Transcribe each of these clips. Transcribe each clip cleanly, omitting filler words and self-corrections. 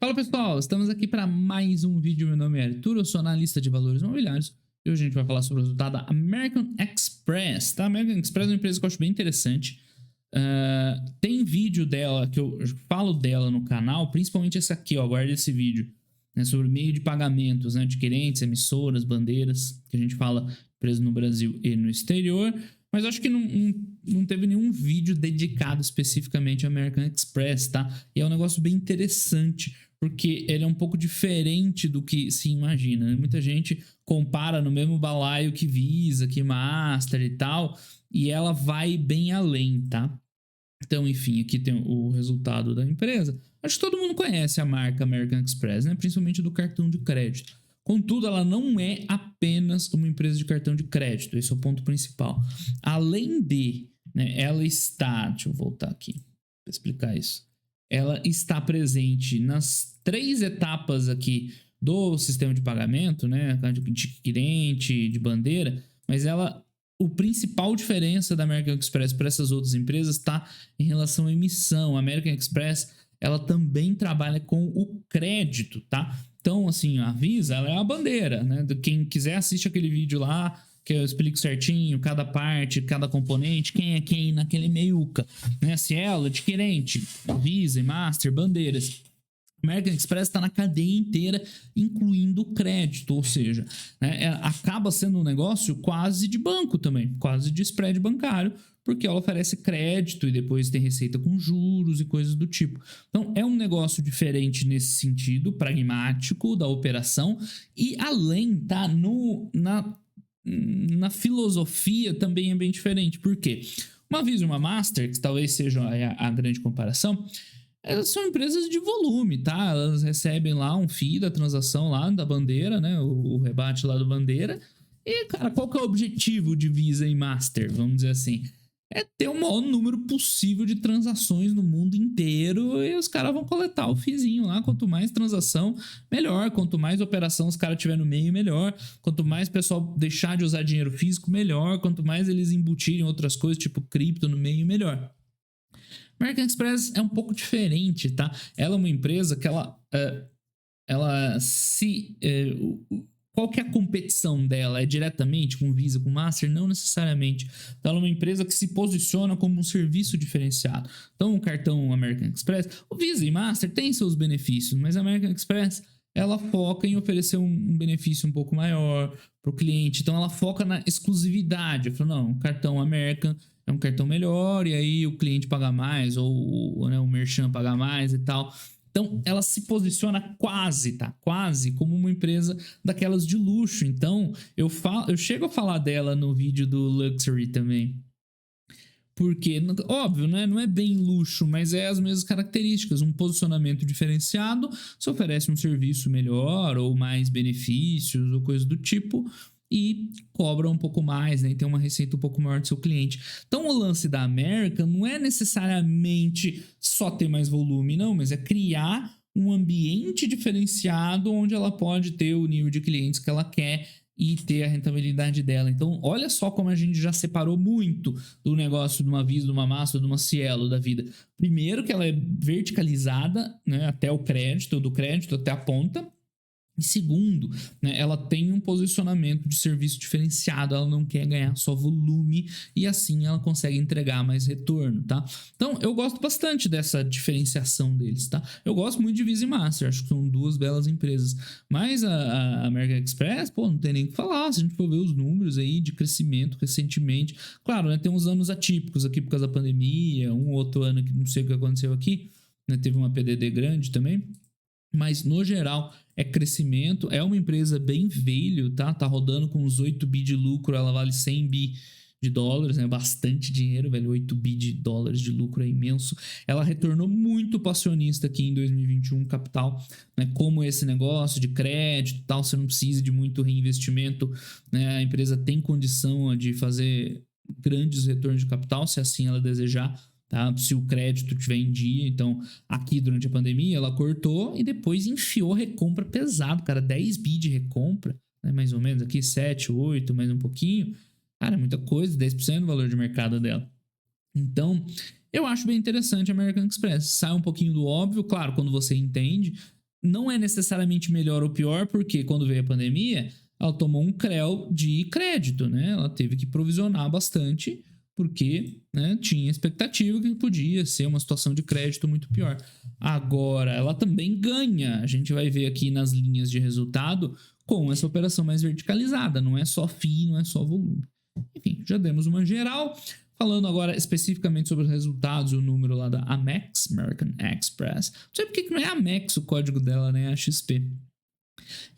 Fala pessoal, estamos aqui para mais um vídeo. Meu nome é Arthur, eu sou analista de valores imobiliários e hoje a gente vai falar sobre o resultado da American Express. Tá? A American Express é uma empresa que eu acho bem interessante. Tem vídeo dela que eu falo dela no canal, principalmente esse aqui, ó, guarda esse vídeo, né, sobre meio de pagamentos, né, adquirentes, emissoras, bandeiras, que a gente fala empresa no Brasil e no exterior. Mas eu acho que não teve nenhum vídeo dedicado especificamente à American Express, tá? E é um negócio bem interessante, porque ele é um pouco diferente do que se imagina, né? Muita gente compara no mesmo balaio que Visa, que Master e tal, e ela vai bem além, tá? Então, enfim, aqui tem o resultado da empresa. Acho que todo mundo conhece a marca American Express, né? Principalmente do cartão de crédito. Contudo, ela não é apenas uma empresa de cartão de crédito. Esse é o ponto principal. Além de, né, ela está... Deixa eu voltar aqui para explicar isso. Ela está presente nas 3 etapas aqui do sistema de pagamento, né? De cliente, de bandeira. Mas ela... O principal diferença da American Express para essas outras empresas está em relação à emissão. A American Express, ela também trabalha com o crédito, tá? Então, assim, a Visa, ela é a bandeira, né? Quem quiser assiste aquele vídeo lá, que eu explico certinho, cada parte, cada componente, quem é quem naquele meiuca, né? Cielo, adquirente, Visa e Master, bandeiras. American Express está na cadeia inteira, incluindo o crédito, ou seja, né, acaba sendo um negócio quase de banco também, quase de spread bancário, porque ela oferece crédito e depois tem receita com juros e coisas do tipo. Então, é um negócio diferente nesse sentido, pragmático da operação, e além, tá, na filosofia também é bem diferente. Por quê? Uma Visa e uma Master, que talvez seja a grande comparação, elas são empresas de volume, tá? Elas recebem lá um FII da transação lá da bandeira, né? O rebate lá do bandeira. E, cara, qual que é o objetivo de Visa e Master, vamos dizer assim? É ter o maior número possível de transações no mundo inteiro e os caras vão coletar o fizinho lá. Quanto mais transação, melhor. Quanto mais operação os caras tiver no meio, melhor. Quanto mais o pessoal deixar de usar dinheiro físico, melhor. Quanto mais eles embutirem outras coisas, tipo cripto no meio, melhor. American Express é um pouco diferente, tá? Ela é uma empresa que qual que é a competição dela? É diretamente com Visa, com Master? Não necessariamente. Então, ela é uma empresa que se posiciona como um serviço diferenciado. Então, o cartão American Express, o Visa e Master têm seus benefícios, mas a American Express, ela foca em oferecer um benefício um pouco maior para o cliente. Então, ela foca na exclusividade. Eu falo, não, o cartão American é um cartão melhor e aí o cliente paga mais ou né, o merchant paga mais e tal. Então, ela se posiciona quase, tá? Quase como uma empresa daquelas de luxo. Então, eu chego a falar dela no vídeo do Luxury também. Porque, óbvio, né? Não é bem luxo, mas é as mesmas características. Um posicionamento diferenciado, se oferece um serviço melhor ou mais benefícios ou coisa do tipo e cobra um pouco mais, né? E tem uma receita um pouco maior do seu cliente. Então, o lance da American não é necessariamente só ter mais volume, não, mas é criar um ambiente diferenciado onde ela pode ter o nível de clientes que ela quer e ter a rentabilidade dela. Então, olha só como a gente já separou muito do negócio de uma Visa, de uma Master, de uma Cielo da vida. Primeiro que ela é verticalizada, né, até o crédito, do crédito até a ponta. E segundo, né, ela tem um posicionamento de serviço diferenciado, ela não quer ganhar só volume e assim ela consegue entregar mais retorno, tá? Então, eu gosto bastante dessa diferenciação deles, tá? Eu gosto muito de Visa e Master, acho que são 2 belas empresas, mas a American Express, pô, não tem nem o que falar, se a gente for ver os números aí de crescimento recentemente, claro, né, tem uns anos atípicos aqui por causa da pandemia, um outro ano que não sei o que aconteceu aqui, né, teve uma PDD grande também, mas no geral é crescimento, é uma empresa bem velho, tá? Tá rodando com uns 8 bi de lucro, ela vale 100 bi de dólares, né? Bastante dinheiro, velho, 8 bi de dólares de lucro é imenso. Ela retornou muito para acionista aqui em 2021, capital, né? Como esse negócio de crédito e tal, você não precisa de muito reinvestimento, né? A empresa tem condição de fazer grandes retornos de capital, se assim ela desejar. Tá? Se o crédito tiver em dia, então aqui durante a pandemia ela cortou e depois enfiou recompra pesado, cara, 10 bi de recompra, né? Mais ou menos aqui 7, 8, mais um pouquinho, cara, muita coisa, 10% do valor de mercado dela. Então, eu acho bem interessante a American Express, sai um pouquinho do óbvio, claro, quando você entende, não é necessariamente melhor ou pior, porque quando veio a pandemia, ela tomou um CREL de crédito, né? Ela teve que provisionar bastante, porque, né, tinha expectativa que podia ser uma situação de crédito muito pior. Agora, ela também ganha, a gente vai ver aqui nas linhas de resultado, com essa operação mais verticalizada, não é só FII, não é só volume. Enfim, já demos uma geral. Falando agora especificamente sobre os resultados e o número lá da Amex, American Express. Não sei por que não é Amex o código dela, né? É a XP.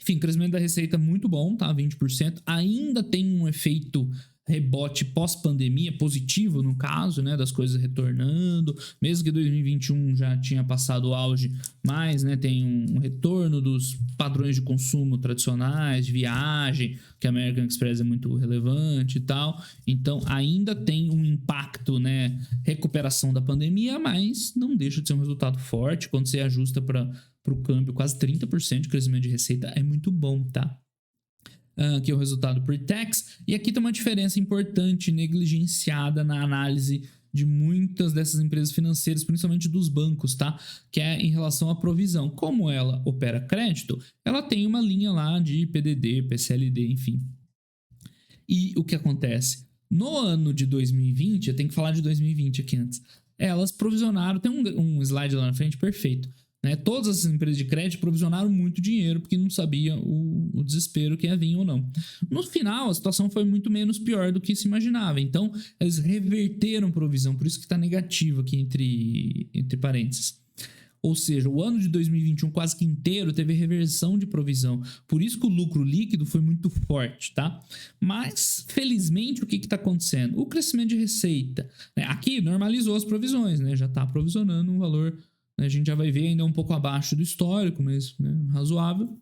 Enfim, crescimento da receita muito bom, tá? 20%. Ainda tem um efeito rebote pós-pandemia, positivo no caso, né, das coisas retornando, mesmo que 2021 já tinha passado o auge, mas, né, tem um retorno dos padrões de consumo tradicionais, de viagem, que a American Express é muito relevante e tal, então ainda tem um impacto, né, recuperação da pandemia, mas não deixa de ser um resultado forte, quando você ajusta para o câmbio, quase 30% de crescimento de receita é muito bom, tá? Que é o resultado pre-tax. E aqui tem uma diferença importante negligenciada na análise de muitas dessas empresas financeiras, principalmente dos bancos, tá? Que é em relação à provisão. Como ela opera crédito, ela tem uma linha lá de PDD, PCLD, enfim. E o que acontece? No ano de 2020, eu tenho que falar de 2020 aqui antes, elas provisionaram, tem um slide lá na frente perfeito, né? Todas as empresas de crédito provisionaram muito dinheiro porque não sabia o desespero que ia vir ou não. No final, a situação foi muito menos pior do que se imaginava. Então, eles reverteram provisão, por isso que está negativo aqui entre parênteses. Ou seja, o ano de 2021 quase que inteiro teve reversão de provisão. Por isso que o lucro líquido foi muito forte, tá? Mas, felizmente, o que está acontecendo? O crescimento de receita. Né? Aqui normalizou as provisões, né? Já está provisionando um valor, a gente já vai ver ainda um pouco abaixo do histórico, mas, né, razoável.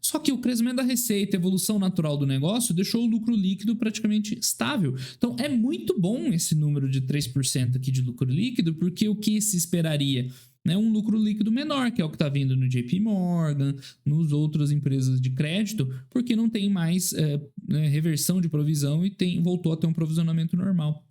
Só que o crescimento da receita, a evolução natural do negócio, deixou o lucro líquido praticamente estável. Então, é muito bom esse número de 3% aqui de lucro líquido, porque o que se esperaria? Né, um lucro líquido menor, que é o que está vindo no JP Morgan, nos outras empresas de crédito, porque não tem mais reversão de provisão e voltou a ter um provisionamento normal.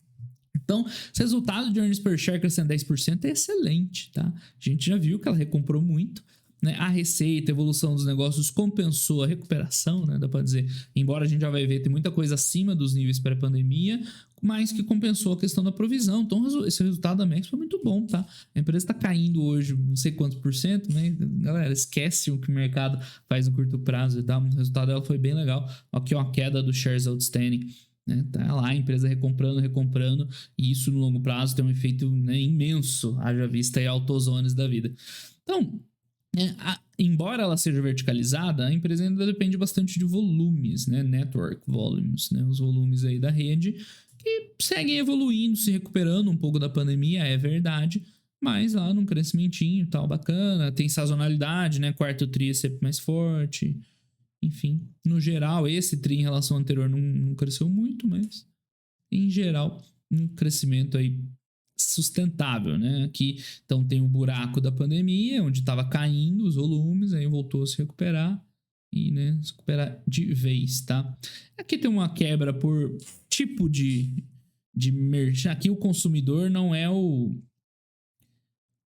Então, esse resultado de earnings per share crescendo 10% é excelente, tá? A gente já viu que ela recomprou muito, né? A receita, a evolução dos negócios compensou a recuperação, né? Dá para dizer, embora a gente já vai ver, tem muita coisa acima dos níveis pré-pandemia, mas que compensou a questão da provisão. Então, esse resultado da Max foi muito bom, tá? A empresa está caindo hoje não sei quantos por cento, né? Galera, esquece o que o mercado faz no curto prazo, tá? O resultado dela foi bem legal. Aqui, ó, a queda dos shares outstanding. Né? Tá lá a empresa recomprando, e isso no longo prazo tem um efeito, né, imenso, haja vista aí autozones da vida. Então, embora ela seja verticalizada, a empresa ainda depende bastante de volumes, né? Network volumes, né? Os volumes aí da rede que seguem evoluindo, se recuperando um pouco da pandemia, é verdade, mas lá num crescimentinho tal, bacana, tem sazonalidade, né? Quarto tri é sempre mais forte. Enfim, no geral, esse TRI em relação ao anterior não cresceu muito, mas em geral, um crescimento aí sustentável, né? Aqui, então, tem o buraco da pandemia, onde estava caindo os volumes, aí voltou a se recuperar e, né, se recuperar de vez, tá? Aqui tem uma quebra por tipo de merchan. Aqui o consumidor não é o...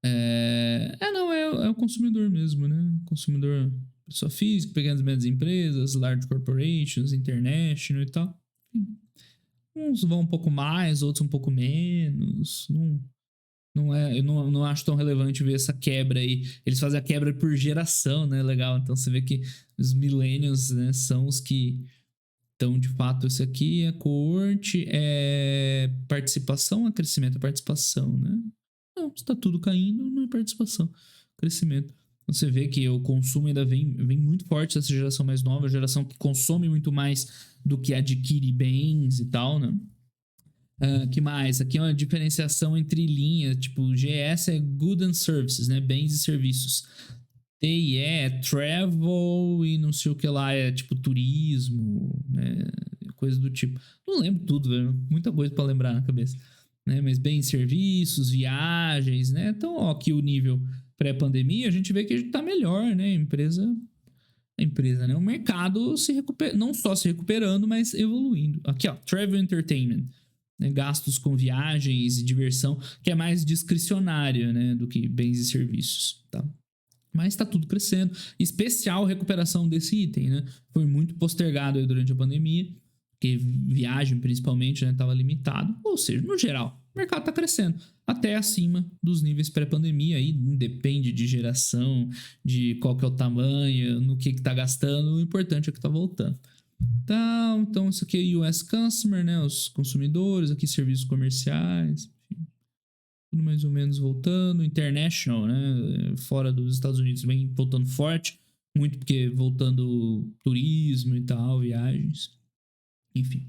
é o consumidor mesmo, né? Consumidor... pessoa física, pequenas e médias empresas, large corporations, international e tal. Uns vão um pouco mais, outros um pouco menos. Eu não acho tão relevante ver essa quebra aí. Eles fazem a quebra por geração, né? Legal. Então você vê que os millennials, né, são os que estão de fato. Isso aqui é coorte, é participação, é crescimento, é participação, né? Não, está tudo caindo, não é participação, crescimento. Você vê que o consumo ainda vem muito forte dessa geração mais nova, a geração que consome muito mais do que adquire bens e tal, né? Que mais? Aqui é uma diferenciação entre linhas, tipo, GS é Goods and Services, né? Bens e serviços. TIE é Travel e não sei o que lá, é tipo turismo, né? Coisa do tipo. Não lembro tudo, velho. Muita coisa para lembrar na cabeça. Né? Mas bens e serviços, viagens, né? Então, ó, aqui o nível pré-pandemia, a gente vê que a gente tá melhor, né? A empresa, né? O mercado não só se recuperando, mas evoluindo. Aqui, ó, Travel Entertainment, né? Gastos com viagens e diversão, que é mais discricionário, né? Do que bens e serviços, tá? Mas está tudo crescendo. Especial recuperação desse item, né? Foi muito postergado aí durante a pandemia, porque viagem principalmente, né, estava limitado. Ou seja, no geral, o mercado está crescendo até acima dos níveis pré-pandemia. Aí depende de geração, de qual que é o tamanho, no que está gastando. O importante é que está voltando. Então isso aqui é US Customer, né? Os consumidores, aqui serviços comerciais, tudo mais ou menos voltando. International, né? Fora dos Estados Unidos, vem voltando forte. Muito porque voltando turismo e tal, viagens. Enfim.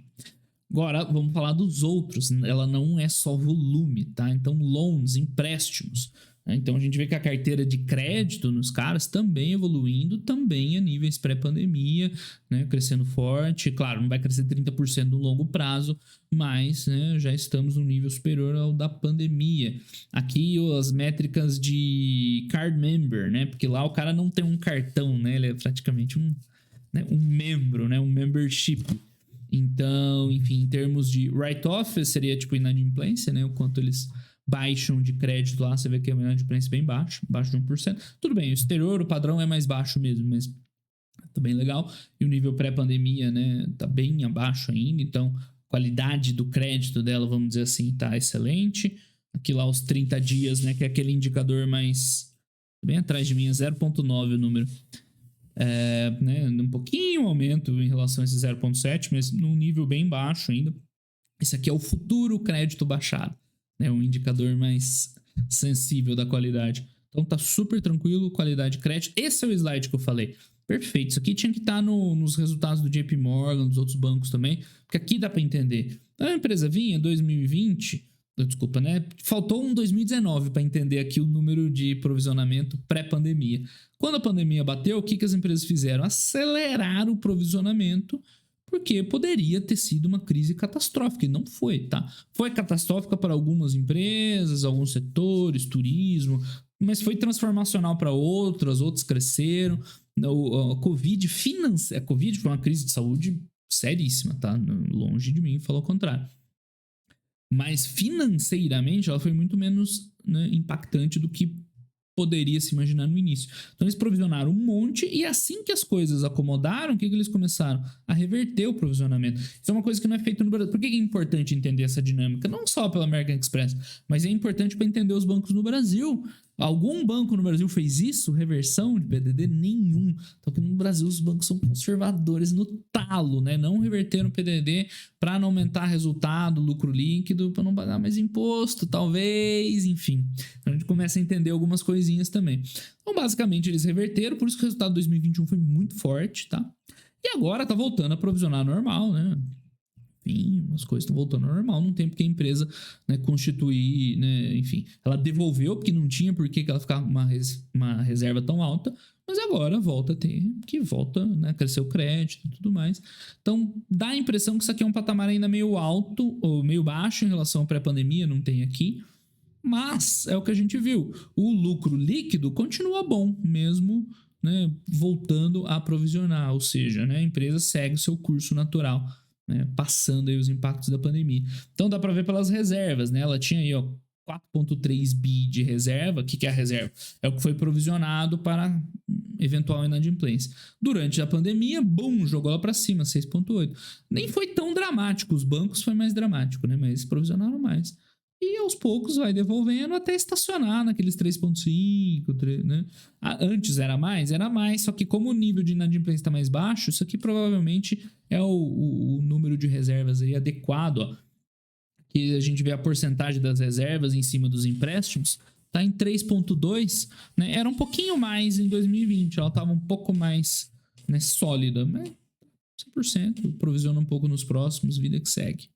Agora, vamos falar dos outros. Ela não é só volume, tá? Então, loans, empréstimos. Né? Então, a gente vê que a carteira de crédito nos caras também evoluindo, também a níveis pré-pandemia, né? Crescendo forte. Claro, não vai crescer 30% no longo prazo, mas, né, já estamos no nível superior ao da pandemia. Aqui, as métricas de card member, né? Porque lá o cara não tem um cartão, né? Ele é praticamente um membro, né? Um membership. Então, enfim, em termos de write-off, seria tipo inadimplência, né? O quanto eles baixam de crédito lá, você vê que a inadimplência é bem baixo, abaixo de 1%. Tudo bem, o exterior, o padrão é mais baixo mesmo, mas tá bem legal. E o nível pré-pandemia, né, tá bem abaixo ainda, então a qualidade do crédito dela, vamos dizer assim, tá excelente. Aqui lá os 30 dias, né, que é aquele indicador mais... bem atrás de mim, é 0,9 o número. Né, um pouquinho aumento em relação a esse 0,7, mas num nível bem baixo ainda. Esse aqui é o futuro crédito baixado, né, um indicador mais sensível da qualidade. Então tá super tranquilo, qualidade de crédito. Esse é o slide que eu falei. Perfeito, isso aqui tinha que estar nos resultados do JP Morgan, dos outros bancos também, porque aqui dá para entender. Então, a empresa vinha 2020... Desculpa, né? Faltou um 2019 para entender aqui o número de provisionamento pré-pandemia. Quando a pandemia bateu, o que as empresas fizeram? Aceleraram o provisionamento, porque poderia ter sido uma crise catastrófica, e não foi, tá? Foi catastrófica para algumas empresas, alguns setores, turismo, mas foi transformacional para outras cresceram. A Covid foi uma crise de saúde seríssima, tá? Longe de mim falar o contrário. Mas financeiramente ela foi muito menos, né, impactante do que poderia se imaginar no início. Então eles provisionaram um monte e assim que as coisas acomodaram, o que eles começaram? A reverter o provisionamento. Isso é uma coisa que não é feita no Brasil. Por que é importante entender essa dinâmica? Não só pela American Express, mas é importante para entender os bancos no Brasil. Algum banco no Brasil fez isso? Reversão de PDD? Nenhum. Então aqui no Brasil os bancos são conservadores no talo, né? Não reverteram PDD para não aumentar resultado, lucro líquido, para não pagar mais imposto, talvez, enfim. Então a gente começa a entender algumas coisinhas também. Então basicamente eles reverteram, por isso que o resultado de 2021 foi muito forte, tá? E agora tá voltando a provisionar normal, né? Enfim, as coisas estão voltando ao normal, não tem porque a empresa, né, constituir, né, enfim, ela devolveu porque não tinha por que ela ficar com uma reserva tão alta, mas agora volta a ter, que volta, né, crescer o crédito e tudo mais. Então, dá a impressão que isso aqui é um patamar ainda meio alto, ou meio baixo em relação à pré-pandemia, não tem aqui, mas é o que a gente viu. O lucro líquido continua bom, mesmo, né, voltando a provisionar, ou seja, né, a empresa segue o seu curso natural, né, passando aí os impactos da pandemia. Então dá para ver pelas reservas, né? Ela tinha aí, ó, 4,3 bi de reserva. O que é a reserva? É o que foi provisionado para eventual inadimplência. Durante a pandemia, bum, jogou ela para cima, 6,8. Nem foi tão dramático, os bancos foi mais dramático, né? Mas provisionaram mais. E aos poucos vai devolvendo até estacionar naqueles 3,5, né? Antes era mais, só que como o nível de inadimplência está mais baixo, isso aqui provavelmente é o número de reservas aí adequado, ó. Que a gente vê a porcentagem das reservas em cima dos empréstimos, tá em 3,2, né? Era um pouquinho mais em 2020, ela estava um pouco mais, né, sólida, mas 100%, provisiona um pouco nos próximos, vida que segue.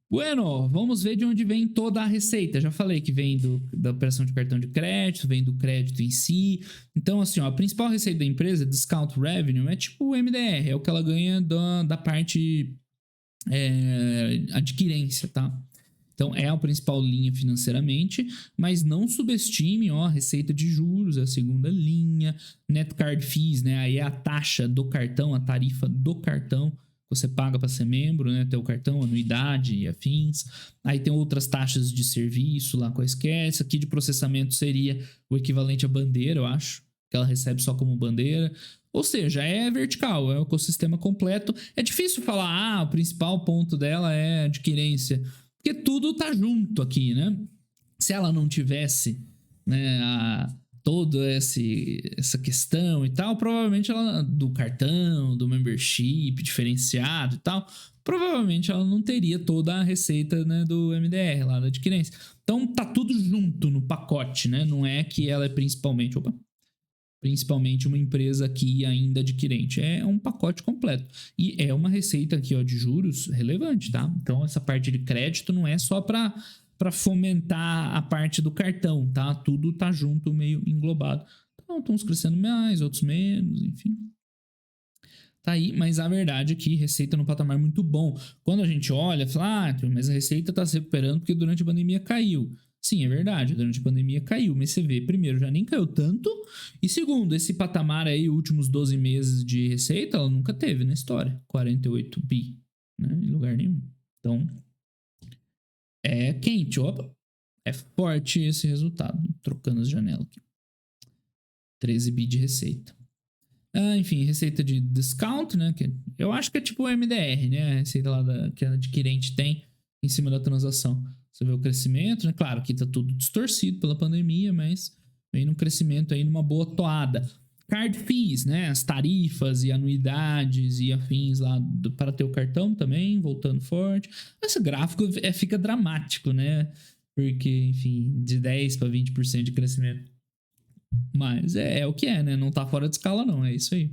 Bueno, vamos ver de onde vem toda a receita. Já falei que vem da operação de cartão de crédito, vem do crédito em si. Então, assim, ó, a principal receita da empresa, discount revenue, é tipo o MDR, é o que ela ganha da parte adquirência, tá? Então, é a principal linha financeiramente, mas não subestime, ó, a receita de juros, é a segunda linha, net card fees, né? Aí é a taxa do cartão, a tarifa do cartão, você paga para ser membro, né? Tem o cartão, anuidade e afins. Aí tem outras taxas de serviço lá quaisquer. Isso aqui de processamento seria o equivalente à bandeira, eu acho. Que ela recebe só como bandeira. Ou seja, é vertical, é o ecossistema completo. É difícil falar, o principal ponto dela é adquirência. Porque tudo tá junto aqui, né? Se ela não tivesse, né, toda essa questão e tal, provavelmente ela, do cartão, do membership diferenciado e tal, provavelmente ela não teria toda a receita, né, do MDR lá da adquirência. Então tá tudo junto no pacote, né? Não é que ela é principalmente uma empresa aqui ainda adquirente. É um pacote completo. E é uma receita aqui, ó, de juros relevante, tá? Então essa parte de crédito não é só para fomentar a parte do cartão, tá? Tudo tá junto, meio englobado. Então, uns crescendo mais, outros menos, enfim. Tá aí, mas a verdade é que receita no patamar muito bom. Quando a gente olha, fala, mas a receita tá se recuperando porque durante a pandemia caiu. Sim, é verdade, durante a pandemia caiu, mas você vê, primeiro, já nem caiu tanto, e segundo, esse patamar aí, últimos 12 meses de receita, ela nunca teve na história, 48 bi, né, em lugar nenhum. Então, é quente, opa, é forte esse resultado, trocando as janelas aqui. 13 bi de receita. Enfim, receita de discount, né, que eu acho que é tipo o MDR, né, a receita lá que a adquirente tem em cima da transação. Você vê o crescimento, né? Claro que tá tudo distorcido pela pandemia, mas vem num crescimento aí numa boa toada. Card fees, né? As tarifas e anuidades e afins lá para ter o cartão também, voltando forte. Esse gráfico fica dramático, né? Porque, enfim, de 10 para 20% de crescimento. Mas é o que é, né? Não tá fora de escala, não. É isso aí.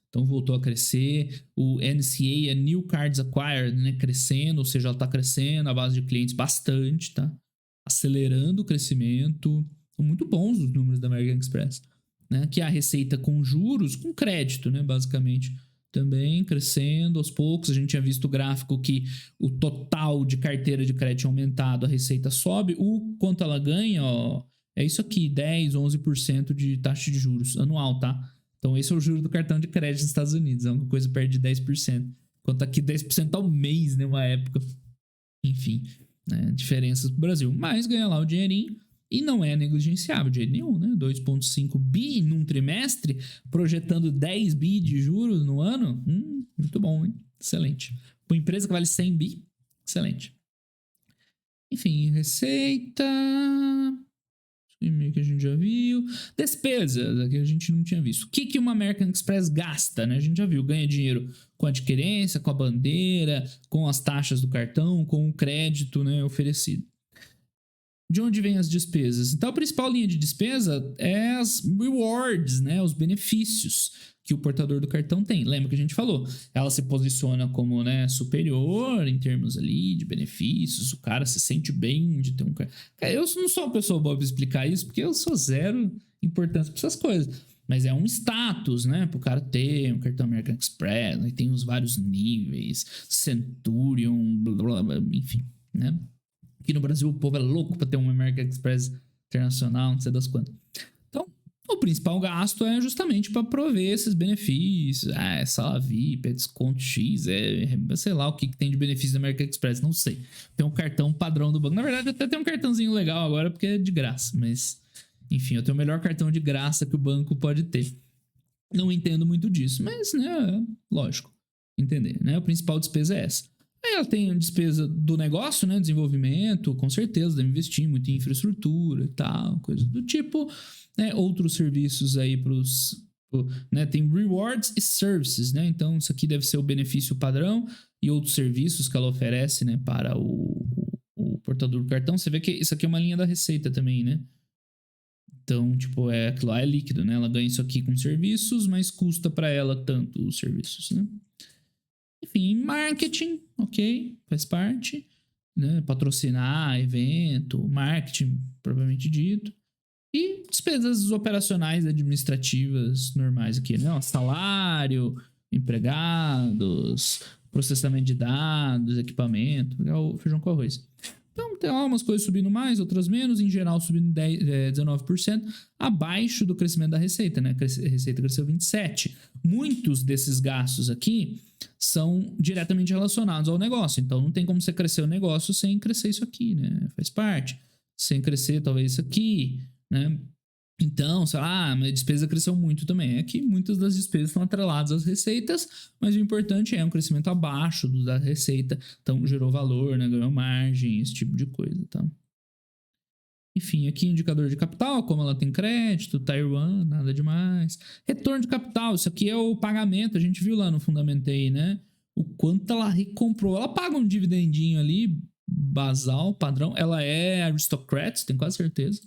Então voltou a crescer, o NCA é New Cards Acquired, né, crescendo, ou seja, ela está crescendo, a base de clientes bastante, tá? Acelerando o crescimento. São muito bons os números da American Express, né? Que é a receita com juros, com crédito, né, basicamente. Também crescendo aos poucos. A gente tinha visto o gráfico que o total de carteira de crédito aumentado, a receita sobe. O quanto ela ganha, ó, é isso aqui, 10, 11% de taxa de juros anual, tá? Então, esse é o juro do cartão de crédito nos Estados Unidos. É uma coisa perto de 10%. Enquanto aqui 10% ao mês, né? Uma época. Enfim, né? Diferenças pro Brasil. Mas ganha lá o dinheirinho e não é negligenciável de jeito nenhum, né? 2,5 bi num trimestre, projetando 10 bi de juros no ano. Muito bom, hein? Excelente. Uma empresa que vale 100 bi, excelente. Enfim, receita... que a gente já viu. Despesas, que a gente não tinha visto. O que uma American Express gasta, né? A gente já viu. Ganha dinheiro com a adquirência, com a bandeira, com as taxas do cartão, com o crédito, né, oferecido. De onde vêm as despesas? Então, a principal linha de despesa é as rewards, né? Os benefícios que o portador do cartão tem. Lembra que a gente falou? Ela se posiciona como, né, superior em termos ali de benefícios. O cara se sente bem de ter um cartão. Eu não sou uma pessoa boa para explicar isso, porque eu sou zero importância para essas coisas. Mas é um status, né? Para o cara ter um cartão American Express, né? Tem os vários níveis, Centurion, blá, blá, blá, enfim, né? Aqui no Brasil o povo é louco para ter um American Express internacional, não sei das quantas. Então, o principal gasto é justamente para prover esses benefícios. Sala VIP, desconto X, sei lá o que tem de benefício da American Express, não sei. Tem um cartão padrão do banco. Na verdade, até tem um cartãozinho legal agora porque é de graça, mas enfim, eu tenho o melhor cartão de graça que o banco pode ter. Não entendo muito disso, mas, né, lógico, entender, né? A principal despesa é essa. Aí ela tem a despesa do negócio, né? Desenvolvimento, com certeza, deve investir muito em infraestrutura e tal, coisas do tipo. Né? Outros serviços aí né? Tem rewards e services, né? Então, isso aqui deve ser o benefício padrão e outros serviços que ela oferece, né? Para o portador do cartão. Você vê que isso aqui é uma linha da receita também, né? Então, tipo, aquilo lá é líquido, né? Ela ganha isso aqui com serviços, mas custa para ela tanto os serviços, né? Enfim, marketing, ok, faz parte, né? Patrocinar evento, marketing, propriamente dito. E despesas operacionais administrativas normais aqui, né? Salário, empregados, processamento de dados, equipamento, o feijão com arroz. Então tem lá umas coisas subindo mais, outras menos, em geral subindo 19%, abaixo do crescimento da receita, né? A receita cresceu 27%. Muitos desses gastos aqui são diretamente relacionados ao negócio, então não tem como você crescer o negócio sem crescer isso aqui, né? Faz parte. Sem crescer talvez isso aqui, né? Então, sei lá, a despesa cresceu muito também. É que muitas das despesas estão atreladas às receitas, mas o importante é um crescimento abaixo da receita. Então, gerou valor, né? Ganhou margem, esse tipo de coisa, tá? Enfim, aqui indicador de capital, como ela tem crédito, Tier 1, nada demais. Retorno de capital, isso aqui é o pagamento, a gente viu lá no Fundamentei, né? O quanto ela recomprou. Ela paga um dividendinho ali, basal, padrão. Ela é aristocrats, tenho quase certeza.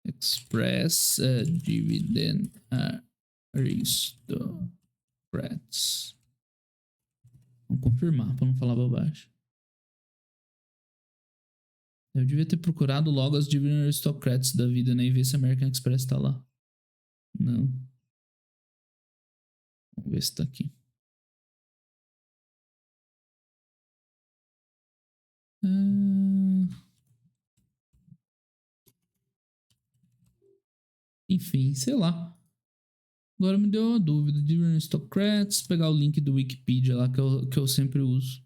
Express Dividend Aristocrats. Vamos confirmar para não falar bobagem. Eu devia ter procurado logo as Dividend Aristocrats da vida, né? E ver se a American Express tá lá. Não. Vamos ver se tá aqui. Enfim, sei lá. Agora me deu uma dúvida. Dividend Aristocrats. Pegar o link do Wikipedia lá que eu sempre uso.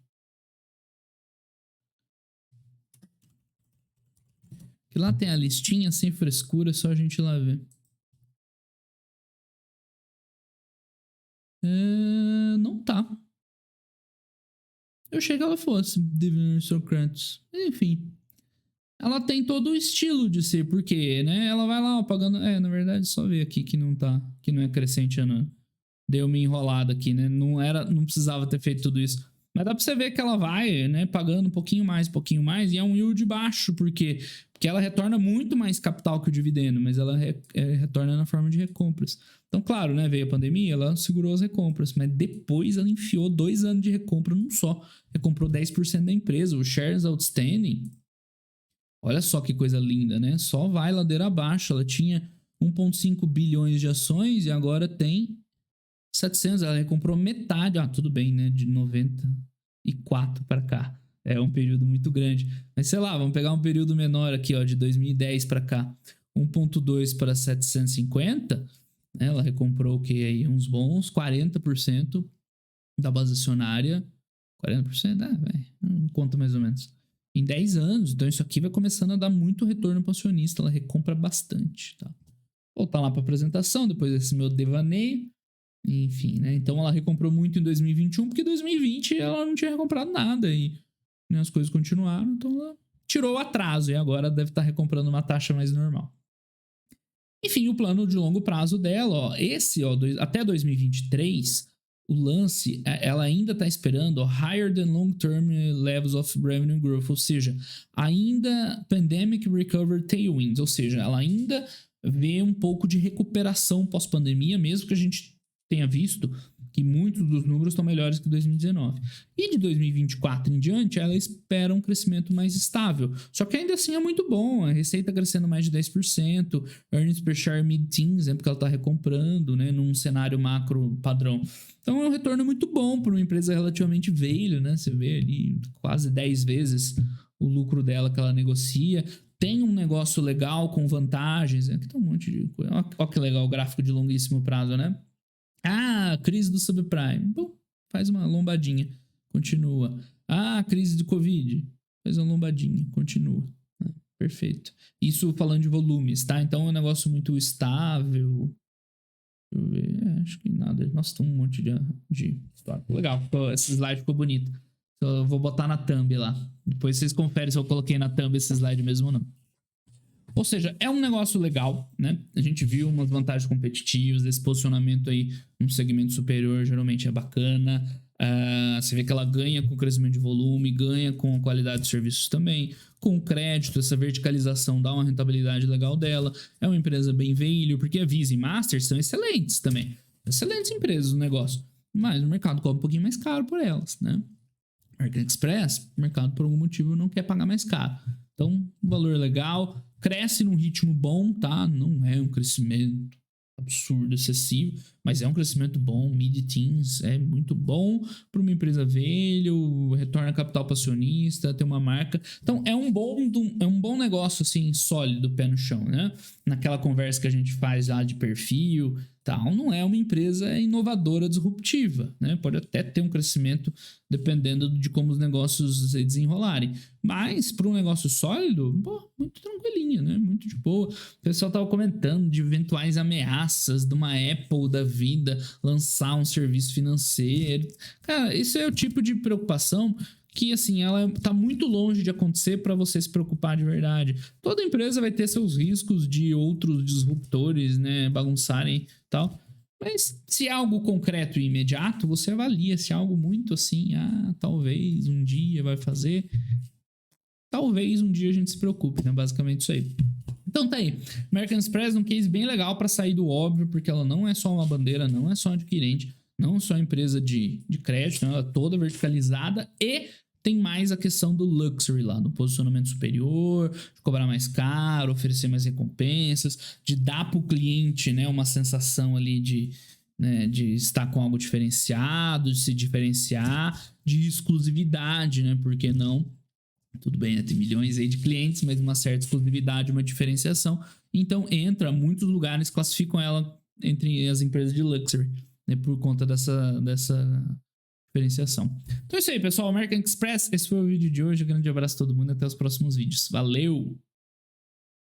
Que lá tem a listinha sem frescura, é só a gente ir lá ver. Não tá. Eu achei que ela fosse Dividend Aristocrats. Enfim. Ela tem todo o estilo de ser, porque, né? Ela vai lá pagando. Na verdade, só ver aqui que não tá. Que não é crescente ano. Deu uma enrolada aqui, né? Não precisava ter feito tudo isso. Mas dá pra você ver que ela vai, né? Pagando um pouquinho mais, e é um yield baixo, porque ela retorna muito mais capital que o dividendo, mas ela retorna na forma de recompras. Então, claro, né? Veio a pandemia, ela segurou as recompras, mas depois ela enfiou 2 anos de recompra num só. Recomprou 10% da empresa, o shares outstanding. Olha só que coisa linda, né? Só vai ladeira abaixo. Ela tinha 1,5 bilhões de ações e agora tem 700. Ela comprou metade. Tudo bem, né? De 94 para cá. É um período muito grande. Mas sei lá, vamos pegar um período menor aqui, ó, de 2010 para cá. 1,2 para 750. Ela recomprou o que aí? Uns bons 40% da base acionária. 40%? Não conta mais ou menos. Em 10 anos. Então isso aqui vai começando a dar muito retorno para o acionista. Ela recompra bastante, tá? Voltar lá para a apresentação, depois desse meu devaneio. Enfim, né? Então ela recomprou muito em 2021, porque em 2020 ela não tinha recomprado nada e, né, as coisas continuaram, então ela tirou o atraso e agora deve estar recomprando uma taxa mais normal. Enfim, o plano de longo prazo dela, ó, até 2023, o lance, ela ainda está esperando higher than long-term levels of revenue growth, ou seja, ainda pandemic recovery tailwinds, ou seja, ela ainda vê um pouco de recuperação pós-pandemia, mesmo que a gente tenha visto que muitos dos números estão melhores que 2019. E de 2024 em diante, ela espera um crescimento mais estável. Só que ainda assim é muito bom. A receita crescendo mais de 10%, earnings per share mid-teens, porque ela está recomprando, né, num cenário macro padrão. Então é um retorno muito bom para uma empresa relativamente velha, né? Você vê ali quase 10 vezes o lucro dela que ela negocia. Tem um negócio legal com vantagens. Aqui tem um monte de coisa. Olha que legal o gráfico de longuíssimo prazo, né? Crise do subprime. Bom, faz uma lombadinha, continua. Crise de Covid. Faz uma lombadinha, continua. Perfeito. Isso falando de volumes, tá? Então é um negócio muito estável. Deixa eu ver. Acho que nada. Nossa, tem um monte de história. Legal. Esse slide ficou bonito. Então, eu vou botar na thumb lá. Depois vocês conferem se eu coloquei na thumb esse slide mesmo ou não. Ou seja, é um negócio legal, né? A gente viu umas vantagens competitivas, esse posicionamento aí num segmento superior geralmente é bacana. Você vê que ela ganha com o crescimento de volume, ganha com a qualidade de serviços também, com o crédito, essa verticalização dá uma rentabilidade legal dela. É uma empresa bem value, porque a Visa e Master são excelentes também. Excelentes empresas no negócio. Mas o mercado cobra um pouquinho mais caro por elas, né? American Express, o mercado por algum motivo não quer pagar mais caro. Então, um valor legal, cresce num ritmo bom, tá? Não é um crescimento absurdo, excessivo, mas é um crescimento bom, mid-teens, é muito bom para uma empresa velho, retorna capital para acionista, tem uma marca. Então é um bom negócio, assim, sólido, pé no chão, né? Naquela conversa que a gente faz lá de perfil, tal, não é uma empresa inovadora, disruptiva, né? Pode até ter um crescimento dependendo de como os negócios se desenrolarem. Mas para um negócio sólido, pô, muito tranquilinho, né? Muito de boa. O pessoal tava comentando de eventuais ameaças de uma Apple da vida lançar um serviço financeiro. Cara, isso é o tipo de preocupação que, assim, ela tá muito longe de acontecer para você se preocupar de verdade. Toda empresa vai ter seus riscos de outros disruptores, né, bagunçarem e tal. Mas se é algo concreto e imediato, você avalia. Se é algo muito assim, talvez um dia vai fazer. Talvez um dia a gente se preocupe, né? Basicamente isso aí. Então tá aí. American Express é um case bem legal para sair do óbvio, porque ela não é só uma bandeira, não é só adquirente, não é só empresa de crédito, ela é toda verticalizada e tem mais a questão do luxury lá, do posicionamento superior, de cobrar mais caro, oferecer mais recompensas, de dar para o cliente, né, uma sensação ali de, né, de estar com algo diferenciado, de se diferenciar, de exclusividade, né? Por que não? Tudo bem, né? Tem milhões aí de clientes, mas uma certa exclusividade, uma diferenciação. Então entra, muitos lugares classificam ela entre as empresas de luxury, né, por conta dessa diferenciação. Então é isso aí, pessoal. American Express, esse foi o vídeo de hoje. Um grande abraço a todo mundo. Até os próximos vídeos. Valeu!